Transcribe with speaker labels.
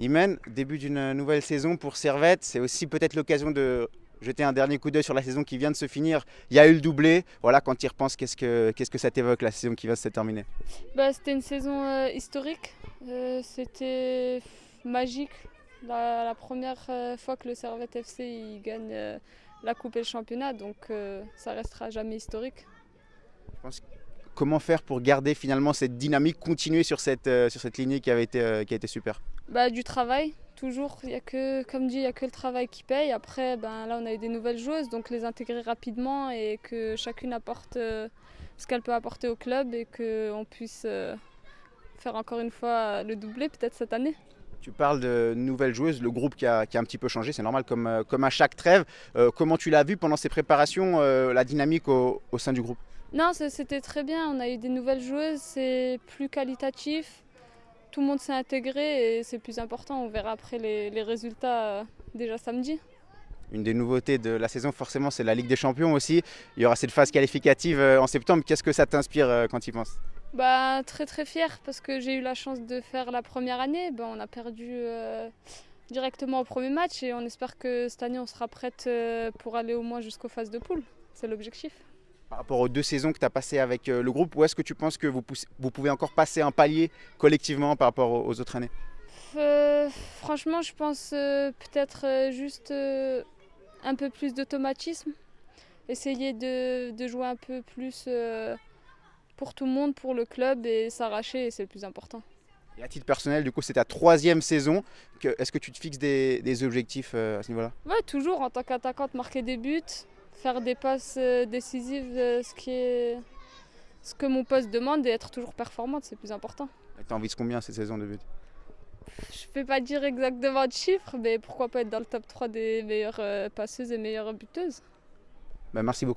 Speaker 1: Imen, début d'une nouvelle saison pour Servette, c'est aussi peut-être l'occasion de jeter un dernier coup d'œil sur la saison qui vient de se finir. Il y a eu le doublé, voilà, quand tu y repenses, qu'est-ce que ça t'évoque la saison qui va se terminer?
Speaker 2: C'était une saison historique. C'était magique. La première fois que le Servette FC il gagne la Coupe et le championnat, donc ça restera jamais historique.
Speaker 1: Je pense, comment faire pour garder finalement cette dynamique, continuer sur cette lignée qui a été super?
Speaker 2: Du travail, toujours. Il y a que, comme dit, il n'y a que le travail qui paye. Après, là, on a eu des nouvelles joueuses, donc les intégrer rapidement et que chacune apporte ce qu'elle peut apporter au club et qu'on puisse faire encore une fois le doublé peut-être cette année.
Speaker 1: Tu parles de nouvelles joueuses, le groupe qui a un petit peu changé, c'est normal comme à chaque trêve. Comment tu l'as vu pendant ces préparations, la dynamique au sein du groupe?
Speaker 2: Non, c'était très bien. On a eu des nouvelles joueuses, c'est plus qualitatif. Tout le monde s'est intégré et c'est plus important. On verra après les résultats déjà samedi.
Speaker 1: Une des nouveautés de la saison, forcément, c'est la Ligue des Champions aussi. Il y aura cette phase qualificative en septembre. Qu'est-ce que ça t'inspire quand tu y penses?
Speaker 2: Très très fière parce que j'ai eu la chance de faire la première année. On a perdu directement au premier match et on espère que cette année on sera prête pour aller au moins jusqu'aux phases de poule. C'est l'objectif.
Speaker 1: Par rapport aux deux saisons que tu as passées avec le groupe, où est-ce que tu penses que vous pouvez encore passer un palier collectivement par rapport aux autres années?
Speaker 2: Franchement, je pense peut-être juste un peu plus d'automatisme. Essayer de jouer un peu plus pour tout le monde, pour le club et s'arracher, c'est le plus important.
Speaker 1: Et à titre personnel, du coup, c'est ta troisième saison. Est-ce que tu te fixes des objectifs à ce niveau-là?
Speaker 2: Ouais, toujours en tant qu'attaquante, marquer des buts, faire des passes décisives, ce que mon poste demande et être toujours performante, c'est le plus important.
Speaker 1: Tu envies combien cette saison de but?
Speaker 2: Je ne peux pas dire exactement de chiffres, mais pourquoi pas être dans le top 3 des meilleures passeuses et meilleures buteuses.
Speaker 1: Merci beaucoup.